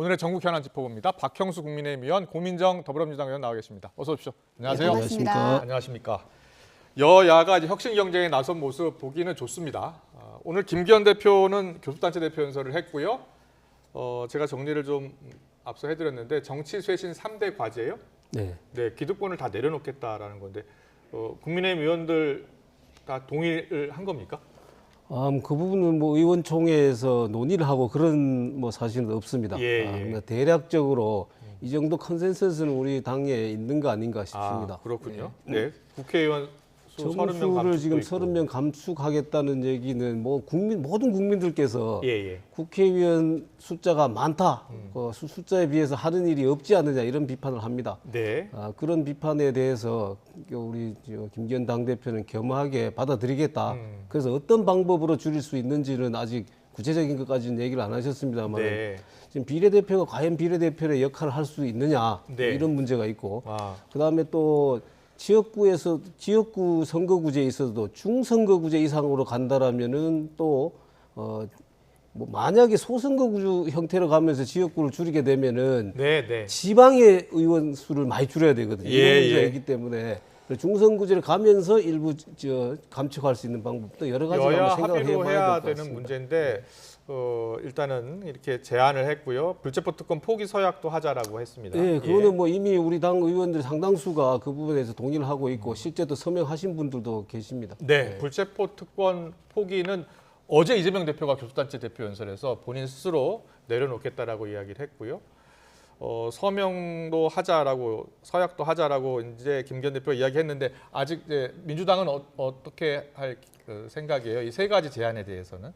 오늘의 전국 현안 짚어봅니다. 박형수 국민의힘 의원, 고민정 더불어민주당 의원 나와 계십니다. 어서 오십시오. 안녕하세요. 네, 반갑습니다. 안녕하십니까. 여야가 이제 혁신 경쟁에 나선 모습 보기는 좋습니다. 오늘 김기현 대표는 교섭단체 대표 연설을 했고요. 제가 정리를 좀 앞서 해드렸는데 정치 쇄신 3대 과제예요. 네. 네, 기득권을 다 내려놓겠다라는 건데 국민의힘 의원들 다 동의를 한 겁니까? 그 부분은 뭐 의원총회에서 논의를 하고 그런 뭐 사실은 없습니다. 예. 대략적으로 이 정도 컨센서스는 우리 당에 있는 거 아닌가 싶습니다. 그렇군요. 네. 국회의원 수 30명 정수를 감축도 지금 있고. 30명 감축하겠다는 얘기는 뭐 모든 국민들께서 예. 국회의원 숫자가 많다, 그 숫자에 비해서 하는 일이 없지 않느냐 이런 비판을 합니다. 네. 그런 비판에 대해서 우리 김기현 당대표는 겸허하게 받아들이겠다. 그래서 어떤 방법으로 줄일 수 있는지는 아직 구체적인 것까지는 얘기를 안 하셨습니다만 네. 지금 비례대표가 과연 비례대표의 역할을 할 수 있느냐 네. 이런 문제가 있고 아. 그다음에 또 지역구 선거구제에 있어도 중선거구제 이상으로 간다라면은 또 뭐 만약에 소선거구 형태로 가면서 지역구를 줄이게 되면은 네. 지방의 의원 수를 많이 줄여야 되거든요. 예, 이런 문제가 예. 있기 때문에 중선구제를 가면서 일부 감축할 수 있는 방법도 여러 가지가 여야 생각을 합의로 해봐야 해야 될 것 되는 같습니다. 문제인데 일단은 이렇게 제안을 했고요. 불체포 특권 포기 서약도 하자라고 했습니다. 네, 그거는 뭐 이미 우리 당 의원들 상당수가 그 부분에서 동의를 하고 있고 실제도 서명하신 분들도 계십니다. 네, 불체포 특권 포기는 어제 이재명 대표가 교섭단체 대표 연설에서 본인 스스로 내려놓겠다라고 이야기를 했고요. 서명도 하자라고 서약도 하자라고 이제 김기현 대표가 이야기했는데 아직 이제 민주당은 어떻게 할 생각이에요? 이 세 가지 제안에 대해서는?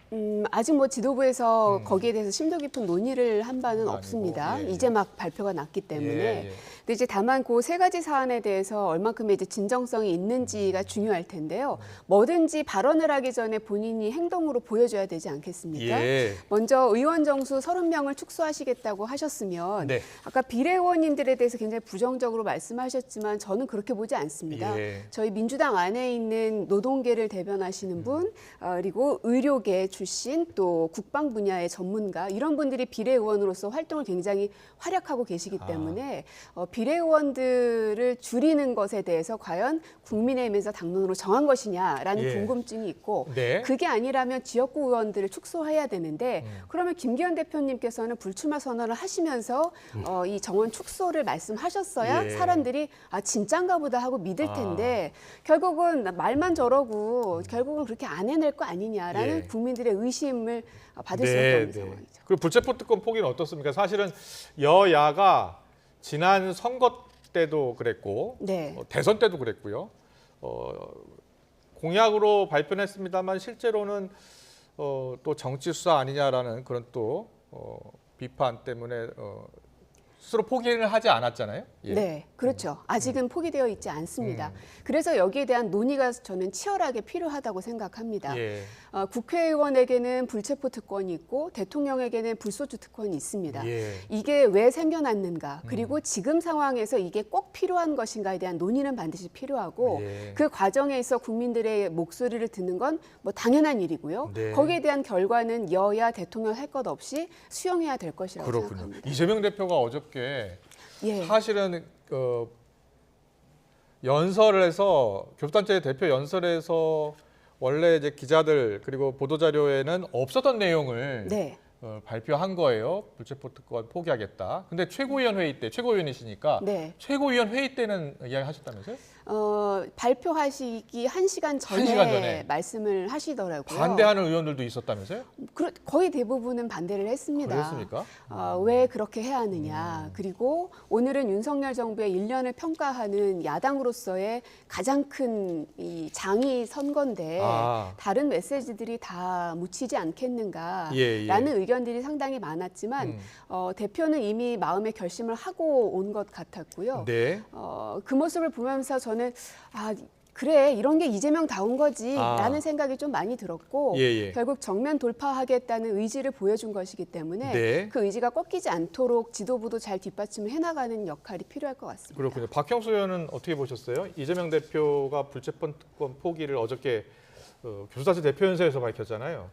아직 뭐 지도부에서 거기에 대해서 심도 깊은 논의를 한 바는 아니고, 없습니다. 예. 이제 막 발표가 났기 때문에. 예. 근데 이제 다만 그 세 가지 사안에 대해서 얼만큼의 이제 진정성이 있는지가 중요할 텐데요. 뭐든지 발언을 하기 전에 본인이 행동으로 보여줘야 되지 않겠습니까? 예. 먼저 의원 정수 30명을 축소하시겠다고 하셨으면 네. 아까 비례의원님들에 대해서 굉장히 부정적으로 말씀하셨지만 저는 그렇게 보지 않습니다. 예. 저희 민주당 안에 있는 노동계를 대변하시는 분, 그리고 의료계 출신 또 국방 분야의 전문가 이런 분들이 비례의원으로서 활동을 굉장히 활약하고 계시기 때문에 비례의원들을 줄이는 것에 대해서 과연 국민의힘에서 당론으로 정한 것이냐라는 예. 궁금증이 있고 네. 그게 아니라면 지역구 의원들을 축소해야 되는데 그러면 김기현 대표님께서는 불출마 선언을 하시면서 이 정원 축소를 말씀하셨어야 예. 사람들이 진짠가 보다 하고 믿을 텐데 결국은 말만 저러고 결국은 그렇게 안 해낼 거 아니냐라는 예. 국민들의 의심을 받을 수밖에 없는 상황이죠. 그리고 불체포 특권 포기는 어떻습니까? 사실은 여야가 지난 선거 때도 그랬고 네. 대선 때도 그랬고요. 공약으로 발표했습니다만 실제로는 또 정치 수사 아니냐라는 그런 또 비판 때문에 스스로 포기를 하지 않았잖아요. 예. 네, 그렇죠. 아직은 포기되어 있지 않습니다. 그래서 여기에 대한 논의가 저는 치열하게 필요하다고 생각합니다. 예. 국회의원에게는 불체포 특권이 있고 대통령에게는 불소추 특권이 있습니다. 예. 이게 왜 생겨났는가, 그리고 지금 상황에서 이게 꼭 필요한 것인가에 대한 논의는 반드시 필요하고 예. 그 과정에 있어 국민들의 목소리를 듣는 건 뭐 당연한 일이고요. 네. 거기에 대한 결과는 여야 대통령 할 것 없이 수용해야 될 것이라고 그렇군요. 생각합니다. 이재명 대표가 어저께 예. 사실은 연설에서 교섭단체 대표 연설에서 원래 이제 기자들 그리고 보도자료에는 없었던 내용을 네. 발표한 거예요. 불체포 특권 포기하겠다. 근데 최고위원 회의 때 최고위원이시니까 네. 최고위원 회의 때는 이야기하셨다면서요? 발표하시기 1시간 전에, 1시간 전에. 말씀을 하시더라고요. 반대하는 의원들도 있었다면서요? 거의 대부분은 반대를 했습니다. 그랬습니까? 왜 그렇게 해야 하느냐. 그리고 오늘은 윤석열 정부의 1년을 평가하는 야당으로서의 가장 큰 이 장이 선거인데 다른 메시지들이 다 묻히지 않겠는가라는 예. 의견들이 상당히 많았지만 대표는 이미 마음의 결심을 하고 온 것 같았고요. 네. 그 모습을 보면서 저는 그래 이런 게 이재명다운 거지라는 생각이 좀 많이 들었고 예. 결국 정면 돌파하겠다는 의지를 보여준 것이기 때문에 네. 그 의지가 꺾이지 않도록 지도부도 잘 뒷받침을 해나가는 역할이 필요할 것 같습니다. 그렇군요. 박형수 의원은 어떻게 보셨어요? 이재명 대표가 불체포 특권 포기를 어저께 교섭단체 대표 연설에서 밝혔잖아요.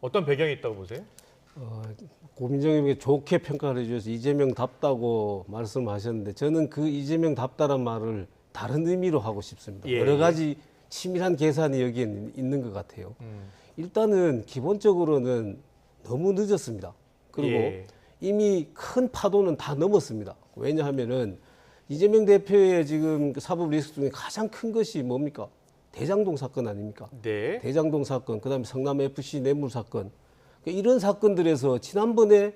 어떤 배경이 있다고 보세요? 고민정님께 좋게 평가를 해주셔서 이재명답다고 말씀하셨는데 저는 그 이재명답다란 말을 다른 의미로 하고 싶습니다. 예, 여러 가지 치밀한 계산이 여기에 있는 것 같아요. 일단은 기본적으로는 너무 늦었습니다. 그리고 예. 이미 큰 파도는 다 넘었습니다. 왜냐하면은 이재명 대표의 지금 사법 리스크 중에 가장 큰 것이 뭡니까? 대장동 사건 아닙니까? 네. 대장동 사건, 그다음에 성남 FC 뇌물 사건, 그러니까 이런 사건들에서 지난번에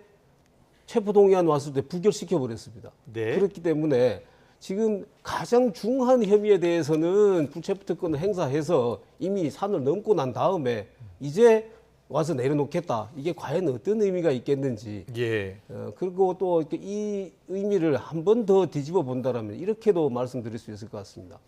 체포동의안 왔을 때 부결시켜 버렸습니다. 네. 그렇기 때문에 지금 가장 중한 혐의에 대해서는 불체포특권을 행사해서 이미 산을 넘고 난 다음에 이제 와서 내려놓겠다. 이게 과연 어떤 의미가 있겠는지. 예. 그리고 또 이 의미를 한 번 더 뒤집어 본다라면 이렇게도 말씀드릴 수 있을 것 같습니다.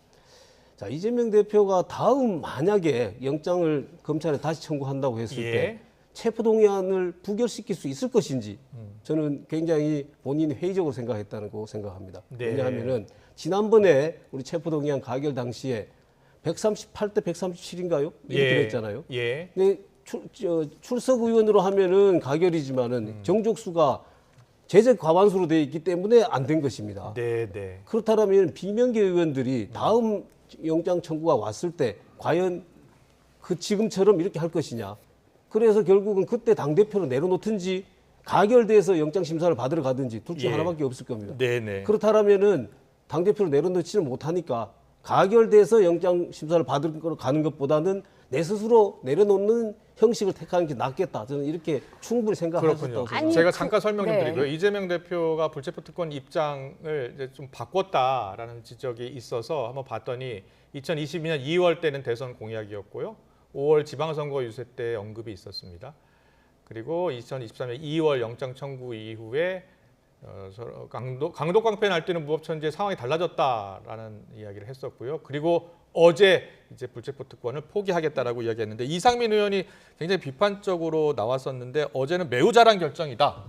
자, 이재명 대표가 다음 만약에 영장을 검찰에 다시 청구한다고 했을 예. 때 체포동의안을 부결시킬 수 있을 것인지 저는 굉장히 본인이 회의적으로 생각했다는 거 생각합니다. 네. 왜냐하면은 지난번에 우리 체포동의안 가결 당시에 138대 137인가요? 이렇게 됐잖아요. 예. 근데 출석 의원으로 하면은 가결이지만은 정족수가 제적 과반수로 되어 있기 때문에 안 된 것입니다. 네, 네. 그렇다면 비명계 의원들이 다음 영장 청구가 왔을 때 과연 그 지금처럼 이렇게 할 것이냐. 그래서 결국은 그때 당대표로 내려놓든지 가결돼서 영장 심사를 받으러 가든지 둘 중 예. 하나밖에 없을 겁니다. 네, 네. 그렇다면은 당대표로 내려놓지는 못하니까 가결돼서 영장 심사를 받으러 가는 것보다는 내 스스로 내려놓는 형식을 택하는 게 낫겠다. 저는 이렇게 충분히 생각하셨다고 그렇군요. 생각합니다. 아니, 제가 잠깐 설명 좀 네. 드리고요. 이재명 대표가 불체포특권 입장을 이제 좀 바꿨다라는 지적이 있어서 한번 봤더니 2022년 2월 때는 대선 공약이었고요. 5월 지방선거 유세 때 언급이 있었습니다. 그리고 2023년 2월 영장 청구 이후에 강도 깡패 날 때는 무법천지의 상황이 달라졌다라는 이야기를 했었고요. 그리고 어제 이제 불체포특권을 포기하겠다라고 이야기했는데 이상민 의원이 굉장히 비판적으로 나왔었는데 어제는 매우 잘한 결정이다.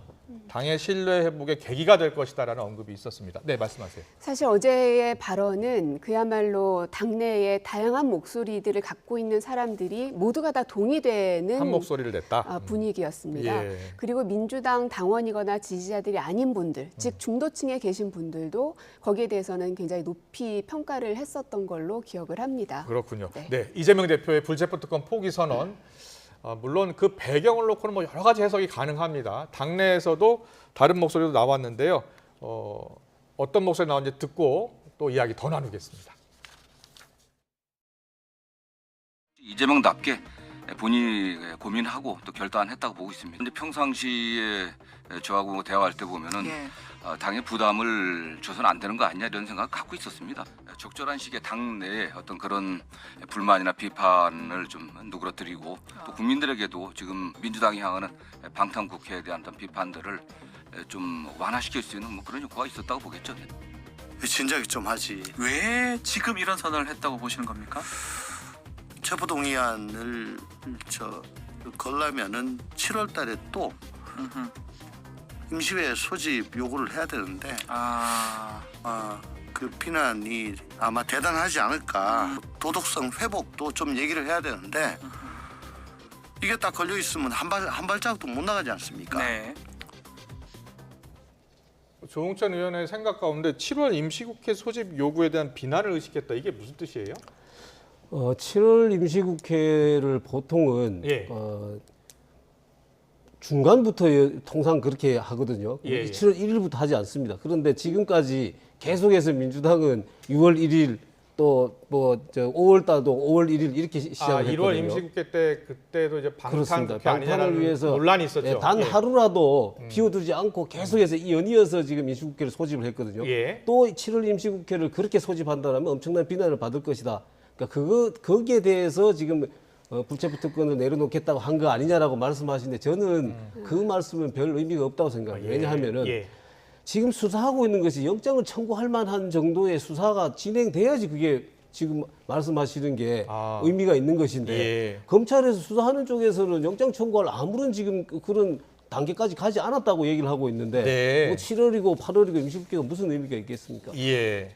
당의 신뢰 회복의 계기가 될 것이다라는 언급이 있었습니다. 네, 말씀하세요. 사실 어제의 발언은 그야말로 당내의 다양한 목소리들을 갖고 있는 사람들이 모두가 다 동의되는 한 목소리를 냈다. 분위기였습니다. 예. 그리고 민주당 당원이거나 지지자들이 아닌 분들, 즉 중도층에 계신 분들도 거기에 대해서는 굉장히 높이 평가를 했었던 걸로 기억을 합니다. 그렇군요. 네. 네, 이재명 대표의 불체포특권 포기 선언. 물론 그 배경을 놓고는 뭐 여러 가지 해석이 가능합니다. 당내에서도 다른 목소리도 나왔는데요. 어떤 목소리 나왔는지 듣고 또 이야기 더 나누겠습니다. 이재명답게 본인이 고민하고 또 결단했다고 보고 있습니다. 근데 평상시에 저하고 대화할 때 보면은 당의 부담을 줘서는 안 되는 거 아니냐 이런 생각을 갖고 있었습니다. 적절한 시기에 당내에 어떤 그런 불만이나 비판을 좀 누그러뜨리고 또 국민들에게도 지금 민주당이 향하는 방탄국회에 대한 어떤 비판들을 좀 완화시킬 수 있는 뭐 그런 효과가 있었다고 보겠죠. 진작에 좀 하지. 왜 지금 이런 선언을 했다고 보시는 겁니까? 체포동의안을 걸려면은 7월달에 또 임시회 소집 요구를 해야 되는데 그 비난이 아마 대단하지 않을까. 도덕성 회복도 좀 얘기를 해야 되는데 이게 딱 걸려 있으면 한 발자국도 못 나가지 않습니까? 네. 조홍천 의원의 생각 가운데 7월 임시국회 소집 요구에 대한 비난을 의식했다. 이게 무슨 뜻이에요? 7월 임시국회를 보통은 예. 중간부터 통상 그렇게 하거든요. 예. 7월 1일부터 하지 않습니다. 그런데 지금까지 계속해서 민주당은 6월 1일 또 5월 달도 5월 1일 이렇게 시작을 1월 했거든요. 임시국회 때 그때도 이제 그렇습니다. 방탄국회 아니냐는 방탄을 위해서 논란이 있었죠. 단 예. 하루라도 비워두지 않고 계속해서 연이어서 지금 임시국회를 소집을 했거든요. 예. 또 7월 임시국회를 그렇게 소집한다면 엄청난 비난을 받을 것이다. 그러니까 거기에 대해서 지금 불체포특권을 내려놓겠다고 한 거 아니냐라고 말씀하시는데 저는 그 말씀은 별 의미가 없다고 생각해요. 왜냐하면은 예. 지금 수사하고 있는 것이 영장을 청구할 만한 정도의 수사가 진행돼야지 그게 지금 말씀하시는 게 의미가 있는 것인데 예. 검찰에서 수사하는 쪽에서는 영장 청구할 아무런 지금 그런 단계까지 가지 않았다고 얘기를 하고 있는데 네. 뭐 7월이고 8월이고 임시국회가 무슨 의미가 있겠습니까? 예.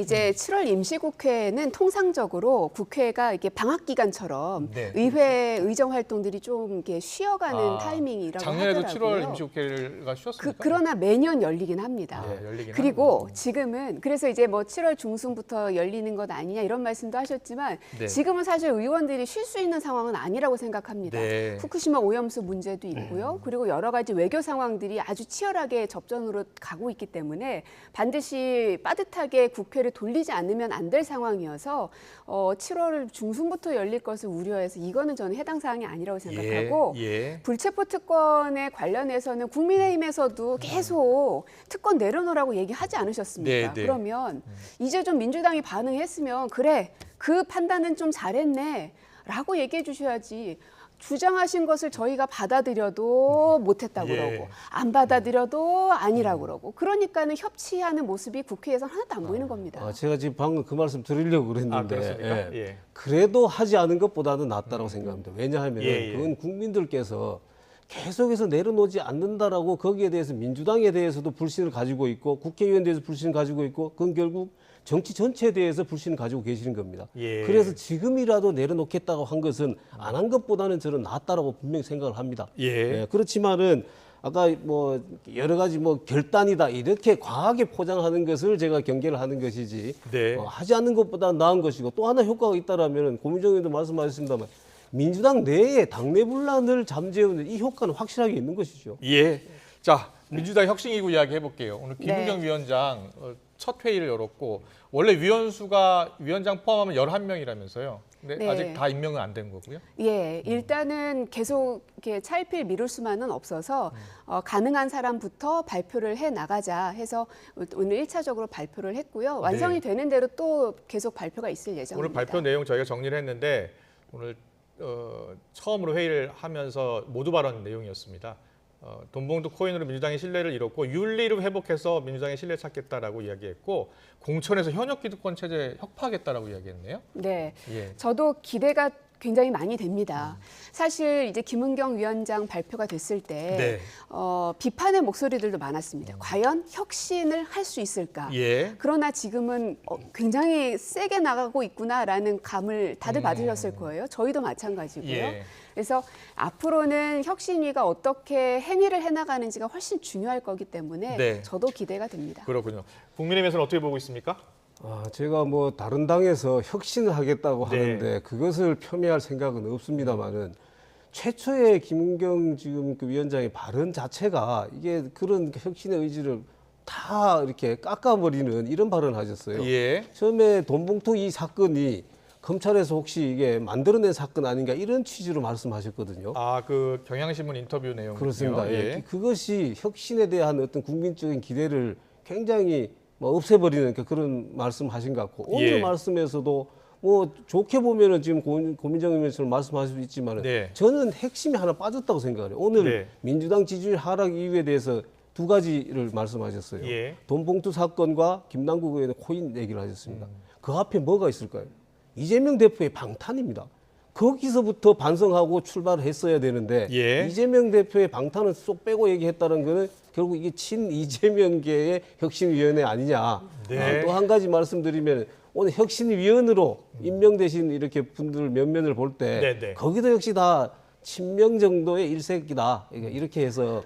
이제 7월 임시국회는 통상적으로 국회가 이게 방학 기간처럼 네. 의회 의정 활동들이 좀 이렇게 쉬어가는 타이밍이라고 작년에도 하더라고요. 7월 임시국회가 쉬었습니까? 그러나 매년 열리긴 합니다. 네, 열리긴 그리고 하는군요. 지금은 그래서 이제 뭐 7월 중순부터 열리는 것 아니냐 이런 말씀도 하셨지만 네. 지금은 사실 의원들이 쉴 수 있는 상황은 아니라고 생각합니다. 네. 후쿠시마 오염수 문제도 있고요. 그리고 여러 가지 외교 상황들이 아주 치열하게 접전으로 가고 있기 때문에 반드시 빠듯하게 국회를 돌리지 않으면 안 될 상황이어서 7월 중순부터 열릴 것을 우려해서 이거는 저는 해당 사항이 아니라고 생각하고 예. 불체포 특권에 관련해서는 국민의힘에서도 계속 특권 내려놓으라고 얘기하지 않으셨습니까? 네, 네. 그러면 이제 좀 민주당이 반응했으면 그래 그 판단은 좀 잘했네 라고 얘기해 주셔야지 주장하신 것을 저희가 받아들여도 못했다고 예. 그러고 안 받아들여도 아니라고 그러고 그러니까는 협치하는 모습이 국회에서 하나도 안 보이는 겁니다. 제가 지금 방금 그 말씀 드리려고 그랬는데 그렇습니까? 예. 그래도 하지 않은 것보다는 낫다고 생각합니다. 왜냐하면 예, 예. 그건 국민들께서 계속해서 내려놓지 않는다라고 거기에 대해서 민주당에 대해서도 불신을 가지고 있고 국회의원에 대해서 불신을 가지고 있고 그건 결국 정치 전체에 대해서 불신을 가지고 계시는 겁니다. 예. 그래서 지금이라도 내려놓겠다고 한 것은 안 한 것보다는 저는 낫다라고 분명히 생각을 합니다. 예. 그렇지만은 아까 뭐 여러 가지 뭐 결단이다 이렇게 과하게 포장하는 것을 제가 경계를 하는 것이지 네. 하지 않는 것보다 나은 것이고 또 하나 효과가 있다라면 고민정 의원도 말씀하셨습니다만 민주당 내에 당내 분란을 잠재우는 이 효과는 확실하게 있는 것이죠. 예. 자, 민주당 혁신기구 이야기 해볼게요. 오늘 네. 김은경 위원장 첫 회의를 열었고 원래 위원수가 위원장 포함하면 11명이라면서요. 근데 네. 아직 다 임명은 안 된 거고요. 예, 일단은 계속 이렇게 차일피일 미룰 수만은 없어서 가능한 사람부터 발표를 해 나가자 해서 오늘 1차적으로 발표를 했고요. 완성이 되는 대로 또 계속 발표가 있을 예정입니다. 오늘 발표 내용 저희가 정리를 했는데 오늘 처음으로 회의를 하면서 모두 발언 내용이었습니다. 돈봉투 코인으로 민주당의 신뢰를 잃었고 윤리를 회복해서 민주당의 신뢰 찾겠다라고 이야기했고 공천에서 현역 기득권 체제 혁파하겠다라고 이야기했네요. 네, 예. 저도 기대가 굉장히 많이 됩니다. 사실 이제 김은경 위원장 발표가 됐을 때 네. 비판의 목소리들도 많았습니다. 과연 혁신을 할 수 있을까? 예. 그러나 지금은 굉장히 세게 나가고 있구나라는 감을 다들 받으셨을 거예요. 저희도 마찬가지고요. 예. 그래서 앞으로는 혁신위가 어떻게 행위를 해나가는지가 훨씬 중요할 거기 때문에 네. 저도 기대가 됩니다. 그렇군요. 국민의힘에서는 어떻게 보고 있습니까? 제가 뭐 다른 당에서 혁신을 하겠다고 네. 하는데 그것을 폄훼할 생각은 없습니다만은 최초의 김은경 지금 그 위원장의 발언 자체가 이게 그런 혁신의 의지를 다 이렇게 깎아버리는 이런 발언을 하셨어요. 예. 처음에 돈봉투 이 사건이 검찰에서 혹시 이게 만들어낸 사건 아닌가 이런 취지로 말씀하셨거든요. 그 경향신문 인터뷰 내용. 그렇습니다. 예. 그것이 혁신에 대한 어떤 국민적인 기대를 굉장히 뭐 없애버리는 그런 말씀하신 것 같고 오늘 예. 말씀에서도 뭐 좋게 보면은 지금 고민정 의원처럼 말씀하실 수 있지만은 네. 저는 핵심이 하나 빠졌다고 생각해요. 오늘 네. 민주당 지지율 하락 이유에 대해서 두 가지를 말씀하셨어요. 예. 돈봉투 사건과 김남국 의원의 코인 얘기를 하셨습니다. 그 앞에 뭐가 있을까요? 이재명 대표의 방탄입니다. 거기서부터 반성하고 출발을 했어야 되는데 예. 이재명 대표의 방탄을 쏙 빼고 얘기했다는 거는 결국 이게 친 이재명계의 혁신위원회 아니냐. 네. 또 한 가지 말씀드리면 오늘 혁신위원으로 임명되신 이렇게 분들 면면을 볼 때 네, 네. 거기도 역시 다 친명 정도의 일색이다. 이렇게 해서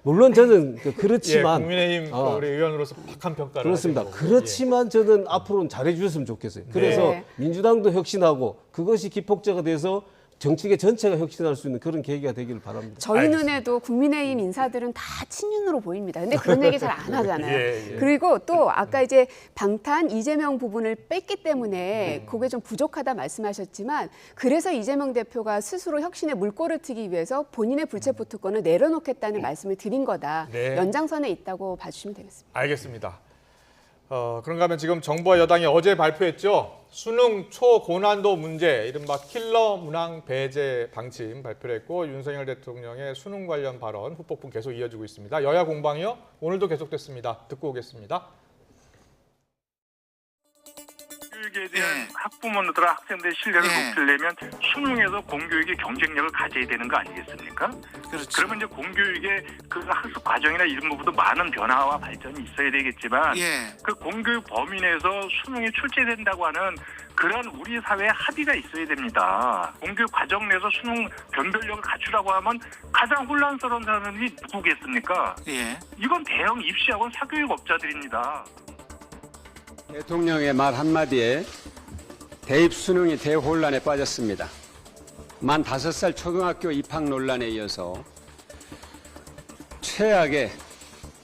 물론 저는 그렇지만 예, 국민의힘 우리 의원으로서 박한 평가를 그렇습니다. 하신 거고요. 그렇지만 저는 앞으로는 잘해 주셨으면 좋겠어요. 그래서 네. 민주당도 혁신하고 그것이 기폭제가 돼서 정치계 전체가 혁신할 수 있는 그런 계기가 되기를 바랍니다. 저희 알겠습니다. 눈에도 국민의힘 인사들은 다 친윤으로 보입니다. 근데 그런 얘기 잘 안 하잖아요. 예, 예. 그리고 또 아까 이제 방탄 이재명 부분을 뺐기 때문에 그게 좀 부족하다 말씀하셨지만 그래서 이재명 대표가 스스로 혁신의 물꼬를 트기 위해서 본인의 불체포 특권을 내려놓겠다는 말씀을 드린 거다. 네. 연장선에 있다고 봐주시면 되겠습니다. 알겠습니다. 그런가 하면 지금 정부와 여당이 어제 발표했죠. 수능 초고난도 문제, 이른바 킬러 문항 배제 방침 발표를 했고 윤석열 대통령의 수능 관련 발언 후폭풍 계속 이어지고 있습니다. 여야 공방이요. 오늘도 계속됐습니다. 듣고 오겠습니다. 교육에 대한 예. 학부모들과 학생들의 신뢰를 예. 높이려면 수능에서 공교육의 경쟁력을 가져야 되는 거 아니겠습니까? 그렇죠. 그러면 이제 공교육의 그 학습 과정이나 이런 부분도 많은 변화와 발전이 있어야 되겠지만 예. 그 공교육 범위 내에서 수능이 출제된다고 하는 그런 우리 사회의 합의가 있어야 됩니다. 공교육 과정 내에서 수능 변별력을 갖추라고 하면 가장 혼란스러운 사람이 누구겠습니까? 예. 이건 대형 입시학원 사교육업자들입니다. 대통령의 말 한마디에 대입 수능이 대혼란에 빠졌습니다. 만 5살 초등학교 입학 논란에 이어서 최악의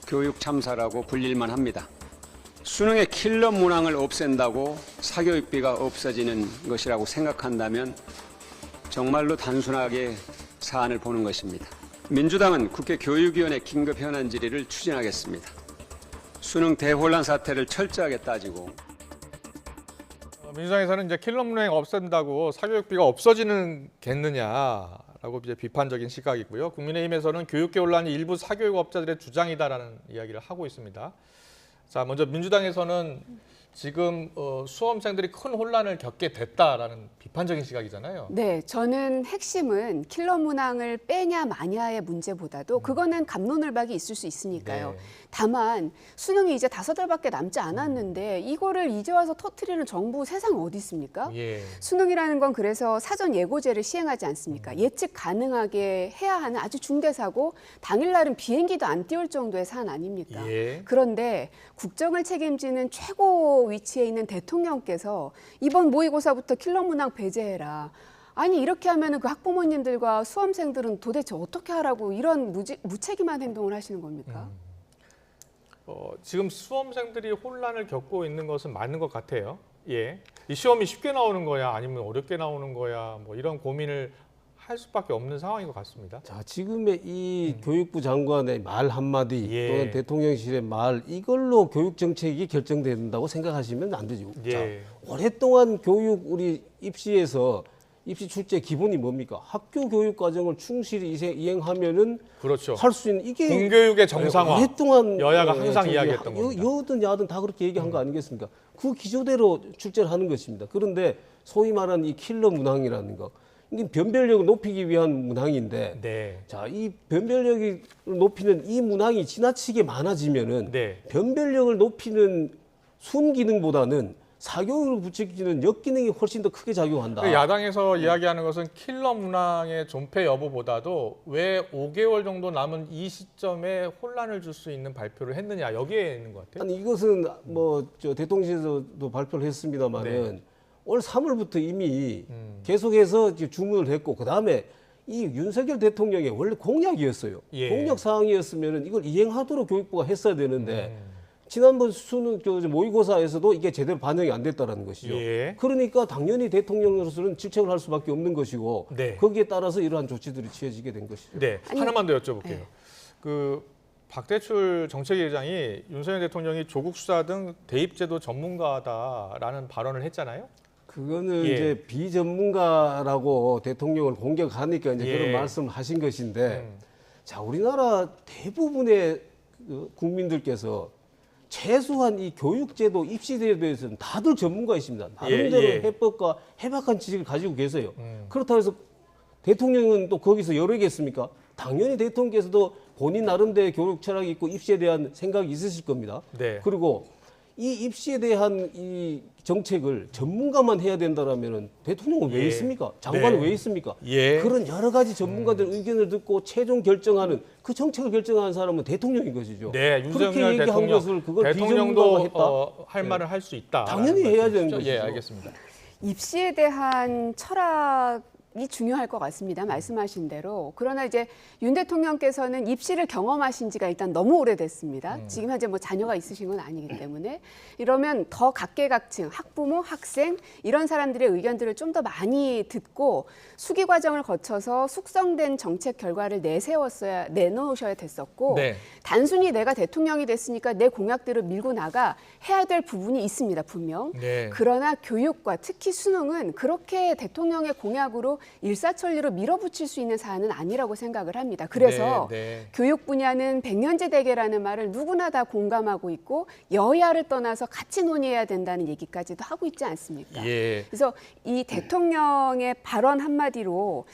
교육 참사라고 불릴만 합니다. 수능의 킬러 문항을 없앤다고 사교육비가 없어지는 것이라고 생각한다면 정말로 단순하게 사안을 보는 것입니다. 민주당은 국회 교육위원회 긴급 현안 질의를 추진하겠습니다. 수능 대혼란 사태를 철저하게 따지고 민주당에서는 이제 킬러 문항 없앤다고 사교육비가 없어지는겠느냐라고 이제 비판적인 시각이고요. 국민의힘에서는 교육계 혼란이 일부 사교육업자들의 주장이다라는 이야기를 하고 있습니다. 자, 먼저 민주당에서는 지금 수험생들이 큰 혼란을 겪게 됐다라는 비판적인 시각이잖아요. 네, 저는 핵심은 킬러 문항을 빼냐 마냐의 문제보다도 그거는 갑론을박이 있을 수 있으니까요. 네. 다만 수능이 이제 5달밖에 남지 않았는데 이거를 이제 와서 터트리는 정부 세상 어디 있습니까? 예. 수능이라는 건 그래서 사전 예고제를 시행하지 않습니까? 예측 가능하게 해야 하는 아주 중대사고 당일날은 비행기도 안 띄울 정도의 사안 아닙니까? 예. 그런데 국정을 책임지는 최고 위치에 있는 대통령께서 이번 모의고사부터 킬러 문항 배제해라. 아니 이렇게 하면은 그 학부모님들과 수험생들은 도대체 어떻게 하라고 이런 무책임한 행동을 하시는 겁니까? 지금 수험생들이 혼란을 겪고 있는 것은 맞는 것 같아요. 예. 이 시험이 쉽게 나오는 거야, 아니면 어렵게 나오는 거야, 뭐 이런 고민을 할 수밖에 없는 상황인 것 같습니다. 자, 지금의 이 교육부 장관의 말 한마디 예. 또는 대통령실의 말 이걸로 교육 정책이 결정된다고 생각하시면 안 되죠. 예. 자, 오랫동안 교육 우리 입시에서 입시 출제 기본이 뭡니까? 학교 교육 과정을 충실히 이행하면은 그렇죠. 할 수 있는 이게 공교육의 정상화. 오랫동안 여야가 항상 이야기했던 겁니다. 여든 야든 다 그렇게 얘기한 거 아니겠습니까? 그 기조대로 출제를 하는 것입니다. 그런데 소위 말하는 이 킬러 문항이라는 거, 이게 변별력을 높이기 위한 문항인데, 네. 자, 이 변별력을 높이는 이 문항이 지나치게 많아지면은 네. 변별력을 높이는 순기능보다는 사교육을 부추기는 역기능이 훨씬 더 크게 작용한다. 야당에서 이야기하는 것은 킬러 문항의 존폐 여부보다도 왜 5개월 정도 남은 이 시점에 혼란을 줄 수 있는 발표를 했느냐, 여기에 있는 것 같아요. 아니 이것은 뭐 저 대통령실에서도 발표를 했습니다만은 네. 올 3월부터 이미 계속해서 이제 주문을 했고 그 다음에 이 윤석열 대통령의 원래 공약이었어요. 예. 공약 사항이었으면은 이걸 이행하도록 교육부가 했어야 되는데 지난번 수능 모의고사에서도 이게 제대로 반영이 안 됐다라는 것이죠. 예. 그러니까 당연히 대통령으로서는 질책을 할 수밖에 없는 것이고 네. 거기에 따라서 이러한 조치들이 취해지게 된 것이죠. 네, 아니, 하나만 더 여쭤볼게요. 네. 그 박대출 정책위원장이 윤석열 대통령이 조국 수사 등 대입제도 전문가다라는 발언을 했잖아요. 그거는 예. 이제 비전문가라고 대통령을 공격하니까 이제 예. 그런 말씀을 하신 것인데, 자, 우리나라 대부분의 그 국민들께서 최소한 이 교육제도, 입시제도에서는 다들 전문가이십니다. 나름대로 예. 해법과 해박한 지식을 가지고 계세요. 그렇다고 해서 대통령은 또 거기서 여러겠습니까? 당연히 대통령께서도 본인 나름대로의 교육 철학이 있고 입시에 대한 생각이 있으실 겁니다. 네. 그리고 이 입시에 대한 이 정책을 전문가만 해야 된다라면은 대통령은 왜 예. 있습니까? 장관은 네. 왜 있습니까? 예. 그런 여러 가지 전문가들 의견을 듣고 최종 결정하는 그 정책을 결정하는 사람은 대통령인 것이죠. 네, 그렇게 윤석열 얘기한 대통령, 것을 그걸 대통령도 비전문가가 했다. 할 말을 할 수 있다. 당연히 해야 되는 것이죠. 예, 알겠습니다. 입시에 대한 철학이 중요할 것 같습니다. 말씀하신 대로. 그러나 이제 윤 대통령께서는 입시를 경험하신 지가 일단 너무 오래됐습니다. 지금 현재 뭐 자녀가 있으신 건 아니기 때문에 이러면 더 각계각층, 학부모, 학생 이런 사람들의 의견들을 좀 더 많이 듣고 수기 과정을 거쳐서 숙성된 정책 결과를 내놓으셔야 됐었고 네. 단순히 내가 대통령이 됐으니까 내 공약들을 밀고 나가 해야 될 부분이 있습니다. 분명. 네. 그러나 교육과 특히 수능은 그렇게 대통령의 공약으로 일사천리로 밀어붙일 수 있는 사안은 아니라고 생각을 합니다. 그래서 네. 교육 분야는 백년제 대계라는 말을 누구나 다 공감하고 있고 여야를 떠나서 같이 논의해야 된다는 얘기까지도 하고 있지 않습니까? 예. 그래서 이 대통령의 발언 한마디로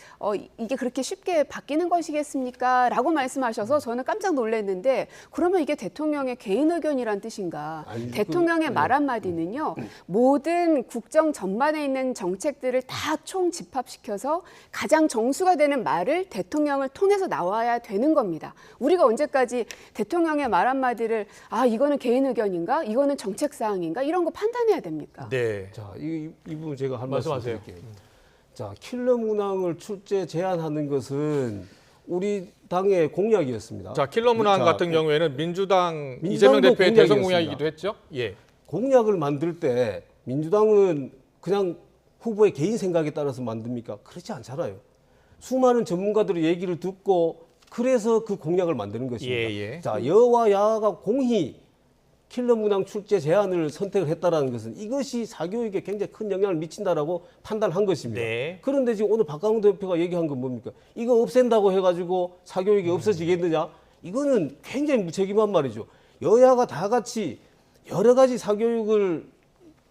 이게 그렇게 쉽게 바뀌는 것이겠습니까? 라고 말씀하셔서 저는 깜짝 놀랐는데 그러면 이게 대통령의 개인 의견이란 뜻인가? 아니, 대통령의 말 한마디는요. 모든 국정 전반에 있는 정책들을 다 총집합시켜서 가장 정수가 되는 말을 대통령을 통해서 나와야 되는 겁니다. 우리가 언제까지 대통령의 말 한마디를 이거는 개인 의견인가? 이거는 정책 사항인가? 이런 거 판단해야 됩니까? 네. 자, 이 부분 제가 한 말씀 말씀하세요. 드릴게요. 자, 킬러 문항을 출제 제한하는 것은 우리 당의 공약이었습니다. 자, 킬러 문항 자, 같은 경우에는 민주당 민주당도 이재명 대표의 대선 공약이었습니다. 공약이기도 했죠. 예. 공약을 만들 때 민주당은 그냥 후보의 개인 생각에 따라서 만듭니까? 그렇지 않잖아요. 수많은 전문가들의 얘기를 듣고 그래서 그 공약을 만드는 것입니다. 예. 자, 여와 야가 공히 킬러 문항 출제 제안을 선택을 했다라는 것은 이것이 사교육에 굉장히 큰 영향을 미친다라고 판단한 것입니다. 네. 그런데 지금 오늘 박강원 대표가 얘기한 건 뭡니까? 이거 없앤다고 해가지고 사교육이 없어지겠느냐? 이거는 굉장히 무책임한 말이죠. 여야가 다 같이 여러 가지 사교육을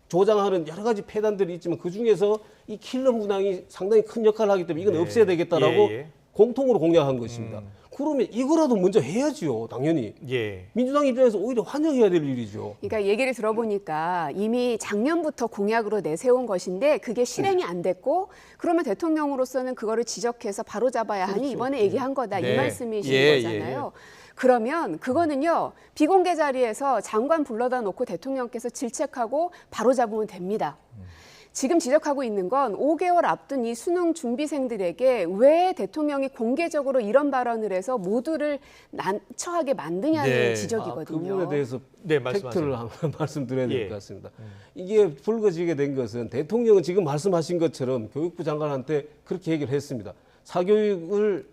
조장하는 여러 가지 폐단들이 있지만 그 중에서 이 킬러 문항이 상당히 큰 역할을 하기 때문에 이건 네. 없애야 되겠다라고 예. 공통으로 공약한 것입니다. 그러면 이거라도 먼저 해야지요, 당연히. 예. 민주당 입장에서 오히려 환영해야 될 일이죠. 그러니까 얘기를 들어보니까 이미 작년부터 공약으로 내세운 것인데 그게 실행이 안 됐고 그러면 대통령으로서는 그거를 지적해서 바로잡아야 하니 이번에 얘기한 거다 네. 이 말씀이신 예, 거잖아요. 그러면 그거는요 비공개 자리에서 장관 불러다 놓고 대통령께서 질책하고 바로잡으면 됩니다. 지금 지적하고 있는 건 5개월 앞둔 이 수능 준비생들에게 왜 대통령이 공개적으로 이런 발언을 해서 모두를 난처하게 만드냐는 네. 그 지적이거든요. 부분에 대해서 네, 팩트를 말씀하세요. 한번 말씀드려야 될 예. 것 같습니다. 이게 불거지게 된 것은 대통령은 지금 말씀하신 것처럼 교육부 장관한테 그렇게 얘기를 했습니다. 사교육의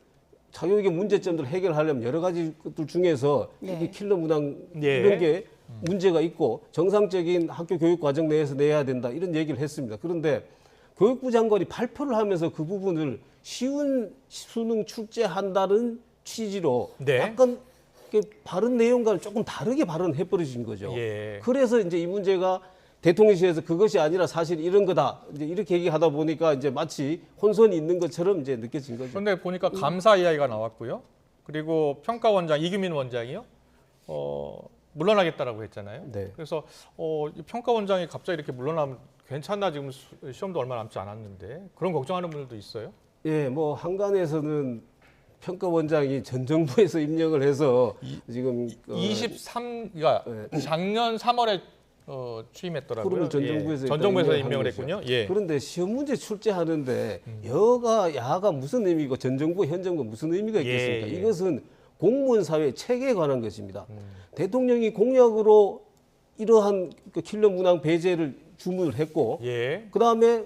문제점들을 해결하려면 여러 가지 것들 중에서 네. 이게 킬러 문항 예. 이런 게 문제가 있고 정상적인 학교 교육 과정 내에서 내야 된다 이런 얘기를 했습니다. 그런데 교육부 장관이 발표를 하면서 그 부분을 쉬운 수능 출제한다는 취지로 네. 약간 바른 내용과는 조금 다르게 발언해 버리신 거죠. 예. 그래서 이제 이 문제가 대통령실에서 그것이 아니라 사실 이런 거다 이제 이렇게 얘기하다 보니까 이제 마치 혼선이 있는 것처럼 이제 느껴진 거죠. 그런데 보니까 감사 이야기가 나왔고요. 그리고 평가원장 이규민 원장이요. 물러나겠다라고 했잖아요. 네. 그래서 이 평가원장이 갑자기 이렇게 물러나면 괜찮나 지금 시험도 얼마 남지 않았는데 그런 걱정하는 분들도 있어요. 예, 뭐 한간에서는 평가원장이 전 정부에서 임명을 해서 지금 23가 네. 작년 3월에 취임했더라고요. 그러면 전 정부에서 전 정부에서 일단 임명을 임명한 했군요. 예. 그런데 시험 문제 출제하는데 여가 야가 무슨 의미고 전 정부 현 정부 무슨 의미가 있겠습니까? 예. 이것은 공무원 사회 체계에 관한 것입니다. 대통령이 공약으로 이러한 그 킬러 문항 배제를 주문을 했고 예. 그다음에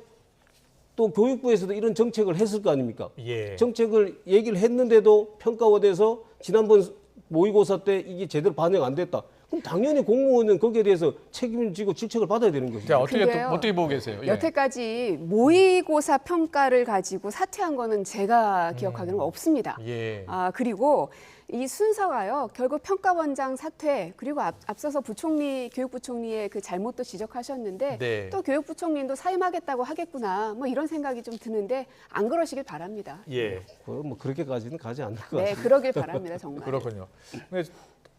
또 교육부에서도 이런 정책을 했을 거 아닙니까? 예. 정책을 얘기를 했는데도 평가원에서 지난번 모의고사 때 이게 제대로 반영 안 됐다. 그럼 당연히 공무원은 거기에 대해서 책임을 지고 질책을 받아야 되는 것이죠. 자, 근데요. 어떻게 보고 계세요? 예. 여태까지 모의고사 평가를 가지고 사퇴한 거는 제가 기억하기로는 없습니다. 예. 그리고 이 순서가요. 결국 평가원장 사퇴 그리고 앞서서 교육부총리의 그 잘못도 지적하셨는데 네. 또 교육부총리도 사임하겠다고 하겠구나 뭐 이런 생각이 좀 드는데 안 그러시길 바랍니다. 예. 뭐 그렇게까지는 가지 않을 것 네, 같습니다. 그러길 바랍니다 정말. 그렇군요. 근데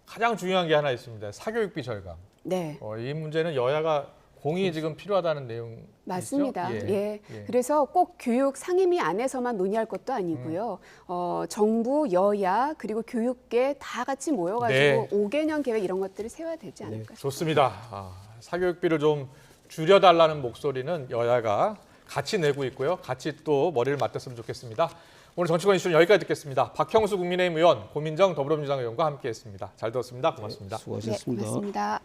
가장 중요한 게 하나 있습니다. 사교육비 절감. 네. 이 문제는 여야가 공이 지금 필요하다는 내용 맞습니다. 있죠? 예. 그래서 꼭 교육 상임위 안에서만 논의할 것도 아니고요. 정부, 여야 그리고 교육계 다 같이 모여가지고 네. 5개년 계획 이런 것들을 세워야 되지 않을까. 좋습니다. 사교육비를 좀 줄여달라는 목소리는 여야가 같이 내고 있고요. 같이 또 머리를 맞댔으면 좋겠습니다. 오늘 정치권 이슈는 여기까지 듣겠습니다. 박형수 국민의힘 의원, 고민정 더불어민주당 의원과 함께했습니다. 잘 들었습니다. 고맙습니다. 수고하셨습니다. 네, 고맙습니다.